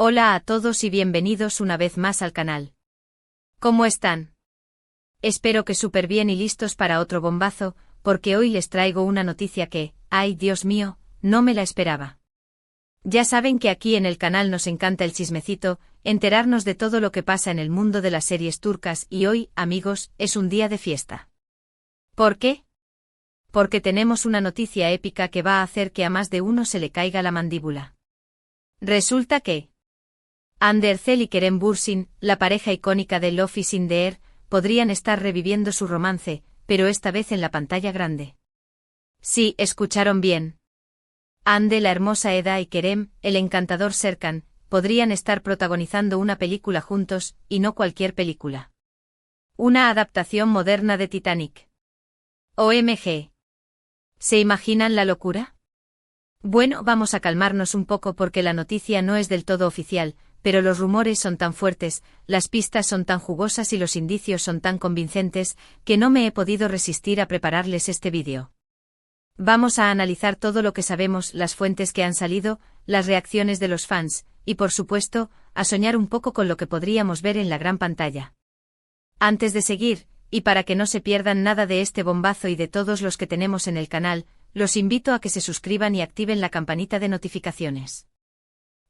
Hola a todos y bienvenidos una vez más al canal. ¿Cómo están? Espero que súper bien y listos para otro bombazo, porque hoy les traigo una noticia que, ay Dios mío, no me la esperaba. Ya saben que aquí en el canal nos encanta el chismecito, enterarnos de todo lo que pasa en el mundo de las series turcas y hoy, amigos, es un día de fiesta. ¿Por qué? Porque tenemos una noticia épica que va a hacer que a más de uno se le caiga la mandíbula. Resulta que Hande Erçel y Kerem Bürsin, la pareja icónica de Love is in the Air, podrían estar reviviendo su romance, pero esta vez en la pantalla grande. Sí, escucharon bien. Hande, la hermosa Eda, y Kerem, el encantador Serkan, podrían estar protagonizando una película juntos, y no cualquier película. Una adaptación moderna de Titanic. OMG. ¿Se imaginan la locura? Bueno, vamos a calmarnos un poco porque la noticia no es del todo oficial, pero los rumores son tan fuertes, las pistas son tan jugosas y los indicios son tan convincentes, que no me he podido resistir a prepararles este vídeo. Vamos a analizar todo lo que sabemos, las fuentes que han salido, las reacciones de los fans, y por supuesto, a soñar un poco con lo que podríamos ver en la gran pantalla. Antes de seguir, y para que no se pierdan nada de este bombazo y de todos los que tenemos en el canal, los invito a que se suscriban y activen la campanita de notificaciones.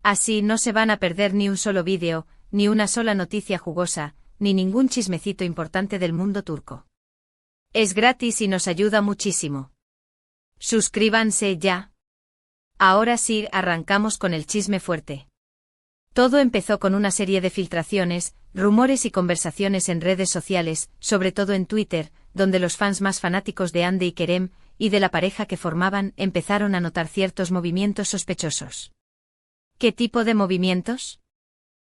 Así no se van a perder ni un solo vídeo, ni una sola noticia jugosa, ni ningún chismecito importante del mundo turco. Es gratis y nos ayuda muchísimo. Suscríbanse ya. Ahora sí, arrancamos con el chisme fuerte. Todo empezó con una serie de filtraciones, rumores y conversaciones en redes sociales, sobre todo en Twitter, donde los fans más fanáticos de Hande y Kerem, y de la pareja que formaban, empezaron a notar ciertos movimientos sospechosos. ¿Qué tipo de movimientos?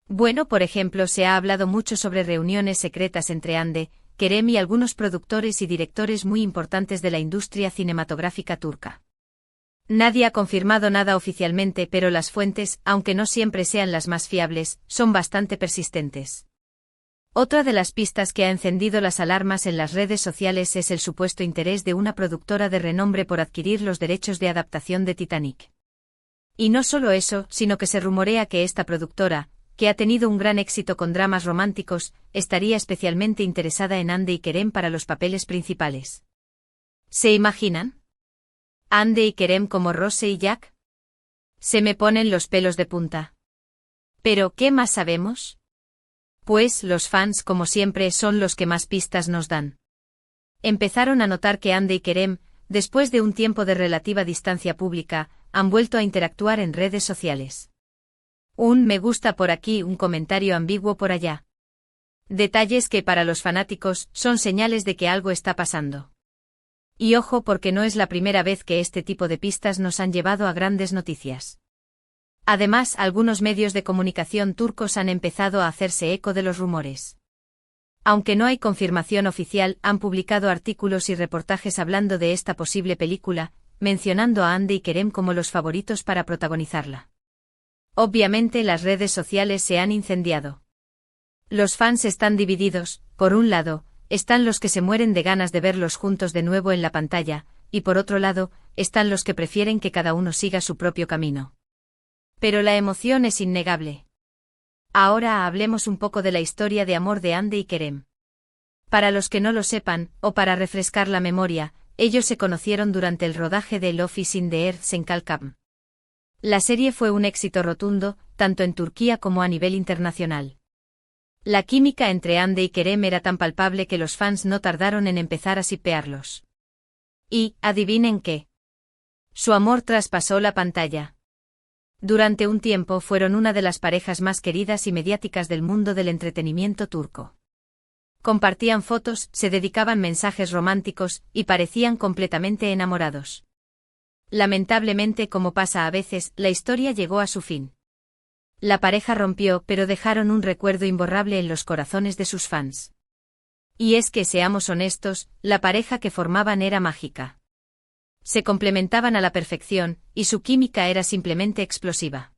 Bueno, por ejemplo, se ha hablado mucho sobre reuniones secretas entre Hande, Kerem y algunos productores y directores muy importantes de la industria cinematográfica turca. Nadie ha confirmado nada oficialmente, pero las fuentes, aunque no siempre sean las más fiables, son bastante persistentes. Otra de las pistas que ha encendido las alarmas en las redes sociales es el supuesto interés de una productora de renombre por adquirir los derechos de adaptación de Titanic. Y no solo eso, sino que se rumorea que esta productora, que ha tenido un gran éxito con dramas románticos, estaría especialmente interesada en Hande y Kerem para los papeles principales. ¿Se imaginan? ¿Hande y Kerem como Rose y Jack? Se me ponen los pelos de punta. ¿Pero qué más sabemos? Pues los fans, como siempre, son los que más pistas nos dan. Empezaron a notar que Hande y Kerem, después de un tiempo de relativa distancia pública, han vuelto a interactuar en redes sociales. Un me gusta por aquí, un comentario ambiguo por allá. Detalles que para los fanáticos son señales de que algo está pasando. Y ojo, porque no es la primera vez que este tipo de pistas nos han llevado a grandes noticias. Además, algunos medios de comunicación turcos han empezado a hacerse eco de los rumores. Aunque no hay confirmación oficial, han publicado artículos y reportajes hablando de esta posible película, mencionando a Hande y Kerem como los favoritos para protagonizarla. Obviamente las redes sociales se han incendiado. Los fans están divididos, por un lado, están los que se mueren de ganas de verlos juntos de nuevo en la pantalla, y por otro lado, están los que prefieren que cada uno siga su propio camino. Pero la emoción es innegable. Ahora hablemos un poco de la historia de amor de Hande y Kerem. Para los que no lo sepan, o para refrescar la memoria, ellos se conocieron durante el rodaje de Love is in the Air en Calcam. La serie fue un éxito rotundo, tanto en Turquía como a nivel internacional. La química entre Hande y Kerem era tan palpable que los fans no tardaron en empezar a shippearlos. Y, adivinen qué. Su amor traspasó la pantalla. Durante un tiempo fueron una de las parejas más queridas y mediáticas del mundo del entretenimiento turco. Compartían fotos, se dedicaban mensajes románticos, y parecían completamente enamorados. Lamentablemente, como pasa a veces, la historia llegó a su fin. La pareja rompió, pero dejaron un recuerdo imborrable en los corazones de sus fans. Y es que, seamos honestos, la pareja que formaban era mágica. Se complementaban a la perfección, y su química era simplemente explosiva.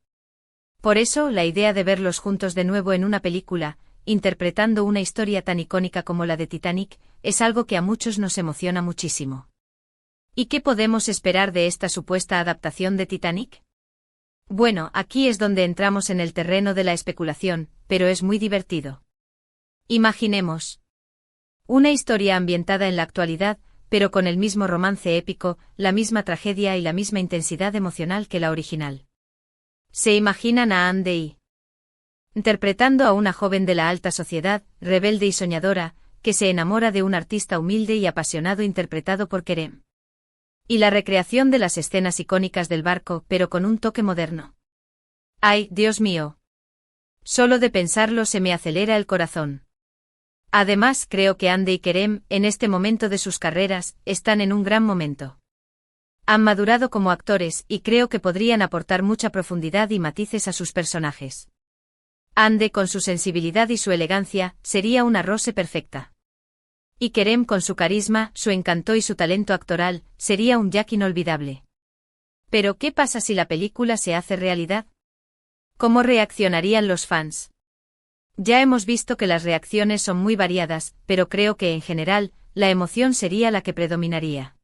Por eso, la idea de verlos juntos de nuevo en una película, interpretando una historia tan icónica como la de Titanic, es algo que a muchos nos emociona muchísimo. ¿Y qué podemos esperar de esta supuesta adaptación de Titanic? Bueno, aquí es donde entramos en el terreno de la especulación, pero es muy divertido. Imaginemos una historia ambientada en la actualidad, pero con el mismo romance épico, la misma tragedia y la misma intensidad emocional que la original. ¿Se imaginan a Anne Dei interpretando a una joven de la alta sociedad, rebelde y soñadora, que se enamora de un artista humilde y apasionado interpretado por Kerem? Y la recreación de las escenas icónicas del barco, pero con un toque moderno. ¡Ay, Dios mío! Solo de pensarlo se me acelera el corazón. Además, creo que Anne y Kerem, en este momento de sus carreras, están en un gran momento. Han madurado como actores y creo que podrían aportar mucha profundidad y matices a sus personajes. Anne, con su sensibilidad y su elegancia, sería una Rose perfecta. Y Kerem, con su carisma, su encanto y su talento actoral, sería un Jack inolvidable. Pero, ¿qué pasa si la película se hace realidad? ¿Cómo reaccionarían los fans? Ya hemos visto que las reacciones son muy variadas, pero creo que en general, la emoción sería la que predominaría.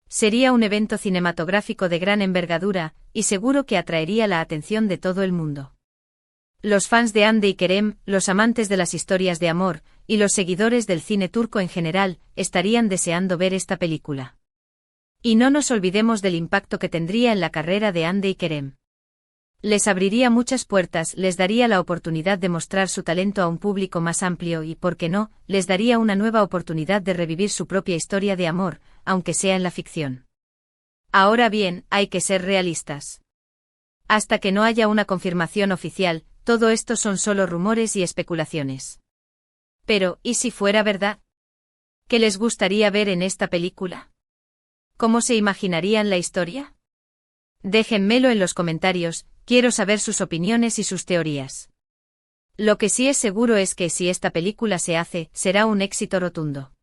Sería un evento cinematográfico de gran envergadura, y seguro que atraería la atención de todo el mundo. Los fans de Anne y Kerem, los amantes de las historias de amor, y los seguidores del cine turco en general, estarían deseando ver esta película. Y no nos olvidemos del impacto que tendría en la carrera de Anne y Kerem. Les abriría muchas puertas, les daría la oportunidad de mostrar su talento a un público más amplio y, ¿por qué no?, les daría una nueva oportunidad de revivir su propia historia de amor, aunque sea en la ficción. Ahora bien, hay que ser realistas. Hasta que no haya una confirmación oficial, todo esto son solo rumores y especulaciones. Pero, ¿y si fuera verdad? ¿Qué les gustaría ver en esta película? ¿Cómo se imaginarían la historia? Déjenmelo en los comentarios, quiero saber sus opiniones y sus teorías. Lo que sí es seguro es que si esta película se hace, será un éxito rotundo.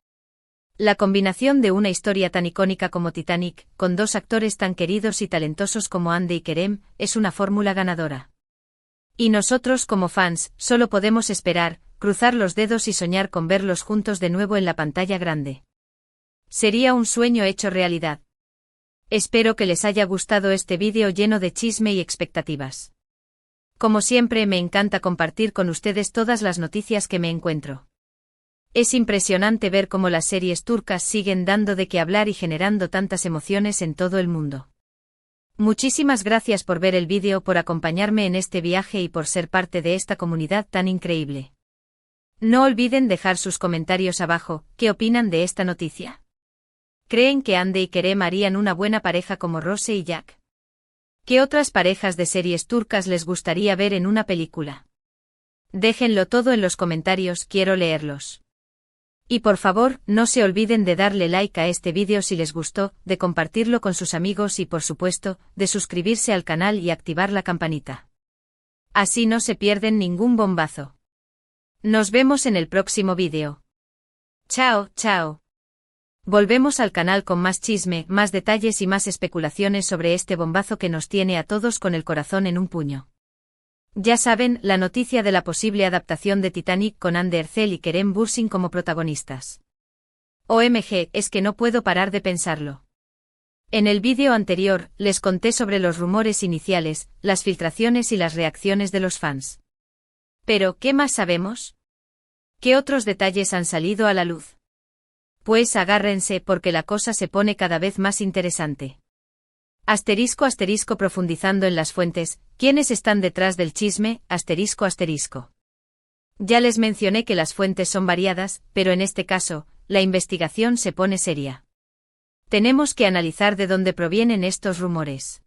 La combinación de una historia tan icónica como Titanic, con dos actores tan queridos y talentosos como Anne y Kerem, es una fórmula ganadora. Y nosotros como fans, solo podemos esperar, cruzar los dedos y soñar con verlos juntos de nuevo en la pantalla grande. Sería un sueño hecho realidad. Espero que les haya gustado este vídeo lleno de chisme y expectativas. Como siempre, me encanta compartir con ustedes todas las noticias que me encuentro. Es impresionante ver cómo las series turcas siguen dando de qué hablar y generando tantas emociones en todo el mundo. Muchísimas gracias por ver el vídeo, por acompañarme en este viaje y por ser parte de esta comunidad tan increíble. No olviden dejar sus comentarios abajo, ¿qué opinan de esta noticia? ¿Creen que Anne y Kerem harían una buena pareja como Rose y Jack? ¿Qué otras parejas de series turcas les gustaría ver en una película? Déjenlo todo en los comentarios, quiero leerlos. Y por favor, no se olviden de darle like a este vídeo si les gustó, de compartirlo con sus amigos y por supuesto, de suscribirse al canal y activar la campanita. Así no se pierden ningún bombazo. Nos vemos en el próximo vídeo. Chao, chao. Volvemos al canal con más chisme, más detalles y más especulaciones sobre este bombazo que nos tiene a todos con el corazón en un puño. Ya saben, la noticia de la posible adaptación de Titanic con Anne Ercel y Kerem Bürsin como protagonistas. OMG, es que no puedo parar de pensarlo. En el vídeo anterior, les conté sobre los rumores iniciales, las filtraciones y las reacciones de los fans. Pero, ¿qué más sabemos? ¿Qué otros detalles han salido a la luz? Pues agárrense porque la cosa se pone cada vez más interesante. Asterisco asterisco profundizando en las fuentes, ¿quiénes están detrás del chisme? Asterisco asterisco. Ya les mencioné que las fuentes son variadas, pero en este caso, la investigación se pone seria. Tenemos que analizar de dónde provienen estos rumores.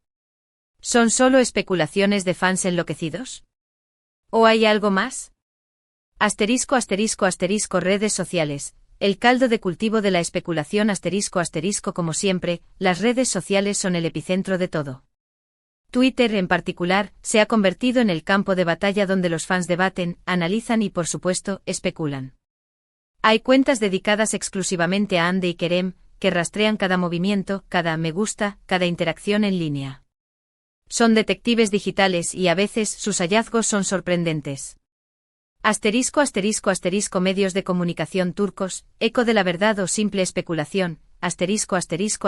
¿Son solo especulaciones de fans enloquecidos? ¿O hay algo más? Asterisco asterisco asterisco redes sociales. El caldo de cultivo de la especulación asterisco asterisco como siempre, las redes sociales son el epicentro de todo. Twitter en particular, se ha convertido en el campo de batalla donde los fans debaten, analizan y por supuesto, especulan. Hay cuentas dedicadas exclusivamente a Anne y Kerem, que rastrean cada movimiento, cada me gusta, cada interacción en línea. Son detectives digitales y a veces sus hallazgos son sorprendentes. Asterisco asterisco asterisco medios de comunicación turcos, eco de la verdad o simple especulación.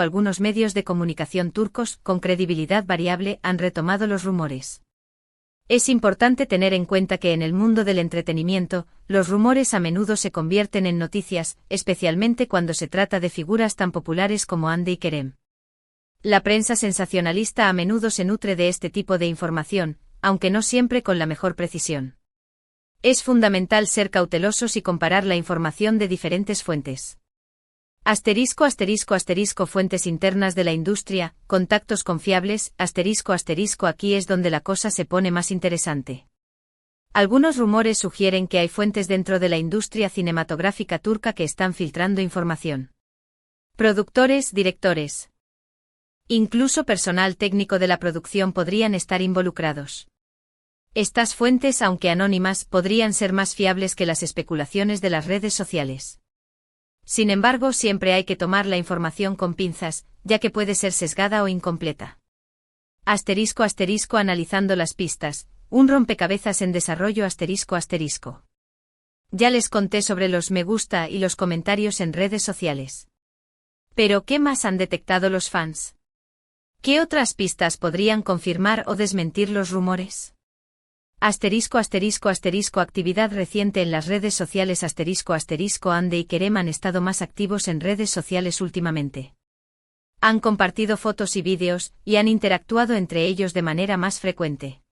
algunos medios de comunicación turcos, con credibilidad variable, han retomado los rumores. Es importante tener en cuenta que en el mundo del entretenimiento, los rumores a menudo se convierten en noticias, especialmente cuando se trata de figuras tan populares como Hande y Kerem. La prensa sensacionalista a menudo se nutre de este tipo de información, aunque no siempre con la mejor precisión. Es fundamental ser cautelosos y comparar la información de diferentes fuentes. *****, fuentes internas de la industria, contactos confiables, ****, aquí es donde la cosa se pone más interesante. Algunos rumores sugieren que hay fuentes dentro de la industria cinematográfica turca que están filtrando información. Productores, directores. Incluso personal técnico de la producción podrían estar involucrados. Estas fuentes, aunque anónimas, podrían ser más fiables que las especulaciones de las redes sociales. Sin embargo, siempre hay que tomar la información con pinzas, ya que puede ser sesgada o incompleta. ****, analizando las pistas, un rompecabezas en desarrollo ****. Ya les conté sobre los me gusta y los comentarios en redes sociales. Pero ¿qué más han detectado los fans? ¿Qué otras pistas podrían confirmar o desmentir los rumores? Actividad reciente en las redes sociales Hande y Kerem han estado más activos en redes sociales últimamente. Han compartido fotos y vídeos, y han interactuado entre ellos de manera más frecuente.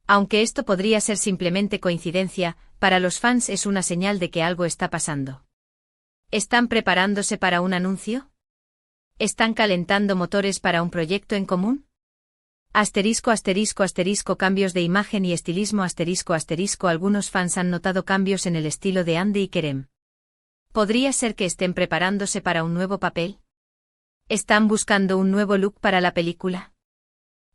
Aunque esto podría ser simplemente coincidencia, para los fans es una señal de que algo está pasando. ¿Están preparándose para un anuncio? ¿Están calentando motores para un proyecto en común? Cambios de imagen y estilismo algunos fans han notado cambios en el estilo de Hande y Kerem. ¿Podría ser que estén preparándose para un nuevo papel? ¿Están buscando un nuevo look para la película?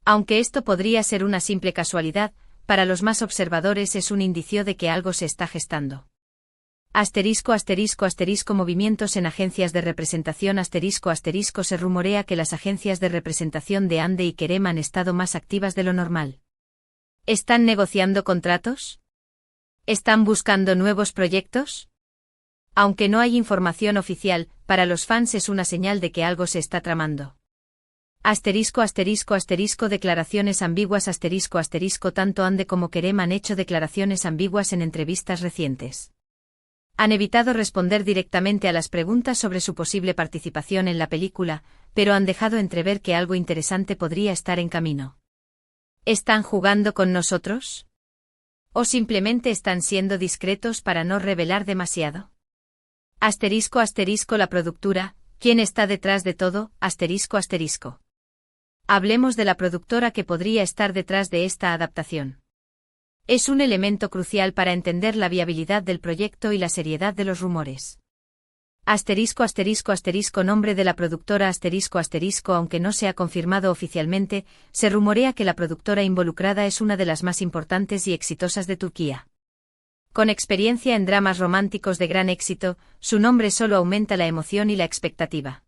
Aunque esto podría ser una simple casualidad, para los más observadores es un indicio de que algo se está gestando. Movimientos en agencias de representación se rumorea que las agencias de representación de Hande y Kerem han estado más activas de lo normal. ¿Están negociando contratos? ¿Están buscando nuevos proyectos? Aunque no hay información oficial, para los fans es una señal de que algo se está tramando. Declaraciones ambiguas tanto Hande como Kerem han hecho declaraciones ambiguas en entrevistas recientes. Han evitado responder directamente a las preguntas sobre su posible participación en la película, pero han dejado entrever que algo interesante podría estar en camino. ¿Están jugando con nosotros? ¿O simplemente están siendo discretos para no revelar demasiado? La productora, ¿quién está detrás de todo? Hablemos de la productora que podría estar detrás de esta adaptación. Es un elemento crucial para entender la viabilidad del proyecto y la seriedad de los rumores. Nombre de la productora aunque no se ha confirmado oficialmente, se rumorea que la productora involucrada es una de las más importantes y exitosas de Turquía. Con experiencia en dramas románticos de gran éxito, su nombre solo aumenta la emoción y la expectativa.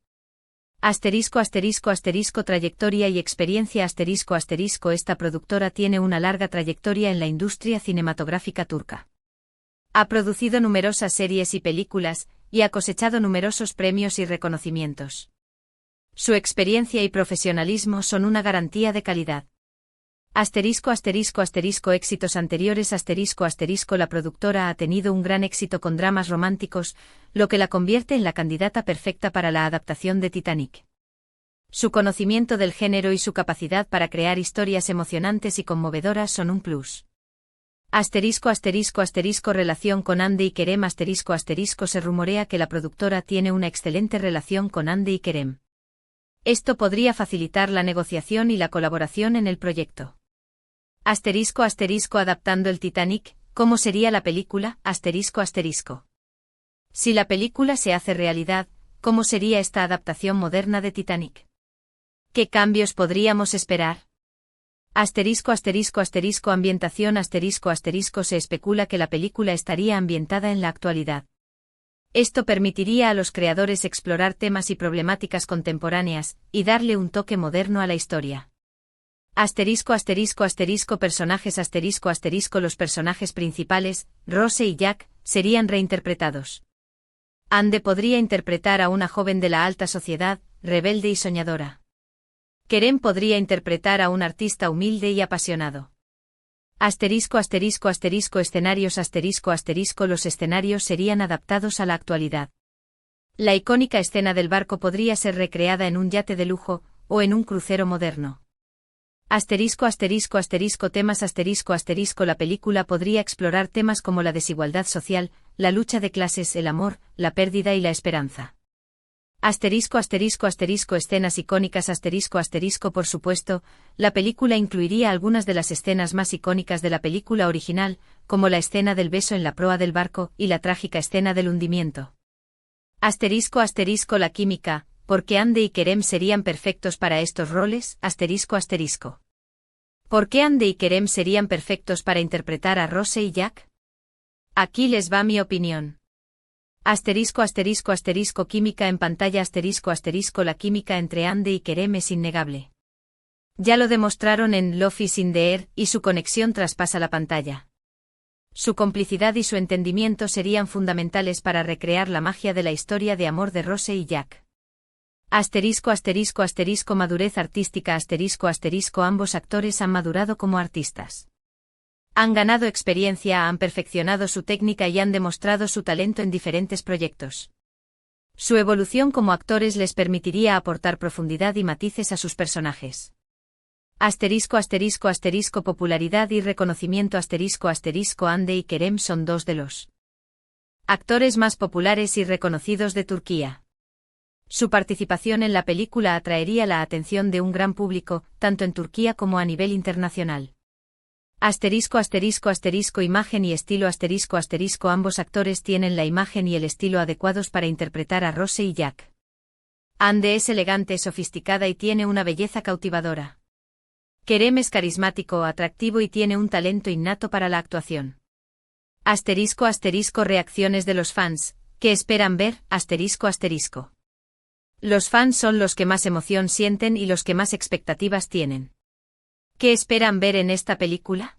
Trayectoria y experiencia esta productora tiene una larga trayectoria en la industria cinematográfica turca. Ha producido numerosas series y películas, y ha cosechado numerosos premios y reconocimientos. Su experiencia y profesionalismo son una garantía de calidad. Éxitos anteriores La productora ha tenido un gran éxito con dramas románticos, lo que la convierte en la candidata perfecta para la adaptación de Titanic. Su conocimiento del género y su capacidad para crear historias emocionantes y conmovedoras son un plus. Relación con Hande y Kerem Se rumorea que la productora tiene una excelente relación con Hande y Kerem. Esto podría facilitar la negociación y la colaboración en el proyecto. Adaptando el Titanic, ¿cómo sería la película? Si la película se hace realidad, ¿cómo sería esta adaptación moderna de Titanic? ¿Qué cambios podríamos esperar? Ambientación Se especula que la película estaría ambientada en la actualidad. Esto permitiría a los creadores explorar temas y problemáticas contemporáneas, y darle un toque moderno a la historia. Personajes Los personajes principales, Rose y Jack, serían reinterpretados. Ande podría interpretar a una joven de la alta sociedad, rebelde y soñadora. Kerem podría interpretar a un artista humilde y apasionado. Escenarios los escenarios serían adaptados a la actualidad. La icónica escena del barco podría ser recreada en un yate de lujo, o en un crucero moderno. Temas la película podría explorar temas como la desigualdad social, la lucha de clases, el amor, la pérdida y la esperanza. Escenas icónicas por supuesto, la película incluiría algunas de las escenas más icónicas de la película original, como la escena del beso en la proa del barco y la trágica escena del hundimiento. La química, ¿por qué Ande y Kerem serían perfectos para estos roles? ¿Por qué Ande y Kerem serían perfectos para interpretar a Rose y Jack? Aquí les va mi opinión. Química en pantalla la química entre Ande y Kerem es innegable. Ya lo demostraron en Love is in the Air, y su conexión traspasa la pantalla. Su complicidad y su entendimiento serían fundamentales para recrear la magia de la historia de amor de Rose y Jack. Madurez artística ambos actores han madurado como artistas. Han ganado experiencia, han perfeccionado su técnica y han demostrado su talento en diferentes proyectos. Su evolución como actores les permitiría aportar profundidad y matices a sus personajes. Popularidad y reconocimiento Ande y Kerem son dos de los actores más populares y reconocidos de Turquía. Su participación en la película atraería la atención de un gran público, tanto en Turquía como a nivel internacional. Imagen y estilo ambos actores tienen la imagen y el estilo adecuados para interpretar a Rose y Jack. Ande es elegante, sofisticada y tiene una belleza cautivadora. Kerem es carismático, atractivo y tiene un talento innato para la actuación. Reacciones de los fans, ¿qué esperan ver? Los fans son los que más emoción sienten y los que más expectativas tienen. ¿Qué esperan ver en esta película?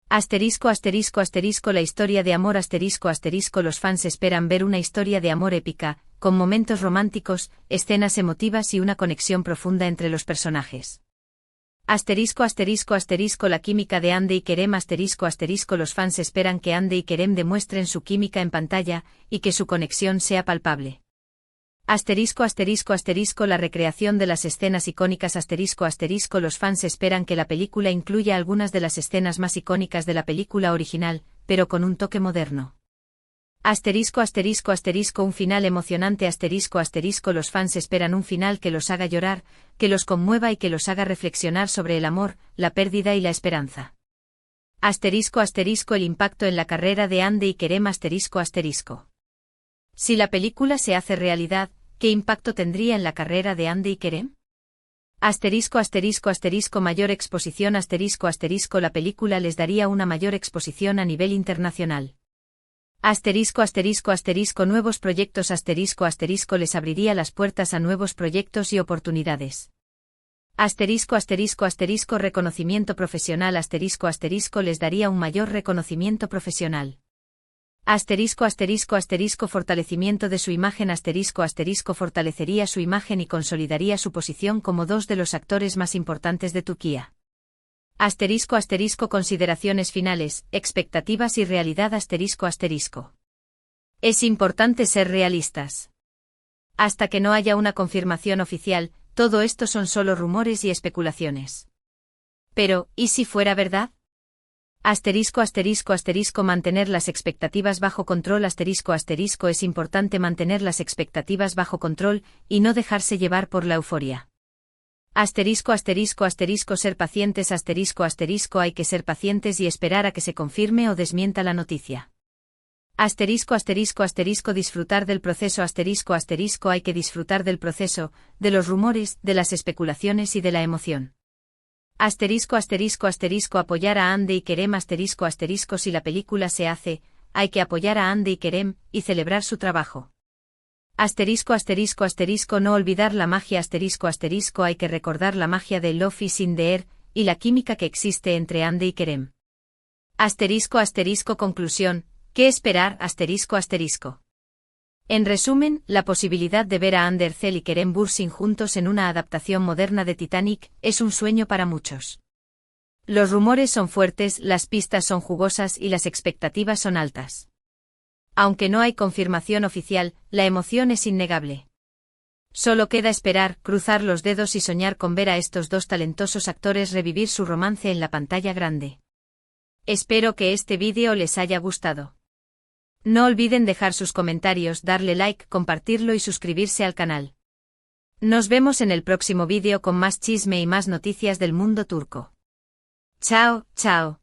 La historia de amor los fans esperan ver una historia de amor épica, con momentos románticos, escenas emotivas y una conexión profunda entre los personajes. La química de Ande y Kerem los fans esperan que Ande y Kerem demuestren su química en pantalla, y que su conexión sea palpable. La recreación de las escenas icónicas los fans esperan que la película incluya algunas de las escenas más icónicas de la película original, pero con un toque moderno. Un final emocionante los fans esperan un final que los haga llorar, que los conmueva y que los haga reflexionar sobre el amor, la pérdida y la esperanza. El impacto en la carrera de Ande y Kerem Si la película se hace realidad, ¿qué impacto tendría en la carrera de Ande y Kerem? Mayor exposición la película les daría una mayor exposición a nivel internacional. Nuevos proyectos les abriría las puertas a nuevos proyectos y oportunidades. Reconocimiento profesional les daría un mayor reconocimiento profesional. Fortalecimiento de su imagen fortalecería su imagen y consolidaría su posición como dos de los actores más importantes de Turquía. Consideraciones finales, expectativas y realidad Es importante ser realistas. Hasta que no haya una confirmación oficial, todo esto son solo rumores y especulaciones. Pero, ¿y si fuera verdad? Mantener las expectativas bajo control es importante mantener las expectativas bajo control, y no dejarse llevar por la euforia. Ser pacientes hay que ser pacientes y esperar a que se confirme o desmienta la noticia. Disfrutar del proceso hay que disfrutar del proceso, de los rumores, de las especulaciones y de la emoción. Apoyar a Ande y Kerem si la película se hace, hay que apoyar a Ande y Kerem, y celebrar su trabajo. No olvidar la magia hay que recordar la magia de Love is in the Air, y la química que existe entre Ande y Kerem. Conclusión, ¿qué esperar? En resumen, la posibilidad de ver a Ander Cell y Kerem Bürsin juntos en una adaptación moderna de Titanic es un sueño para muchos. Los rumores son fuertes, las pistas son jugosas y las expectativas son altas. Aunque no hay confirmación oficial, la emoción es innegable. Solo queda esperar, cruzar los dedos y soñar con ver a estos dos talentosos actores revivir su romance en la pantalla grande. Espero que este vídeo les haya gustado. No olviden dejar sus comentarios, darle like, compartirlo y suscribirse al canal. Nos vemos en el próximo vídeo con más chisme y más noticias del mundo turco. Chao, chao.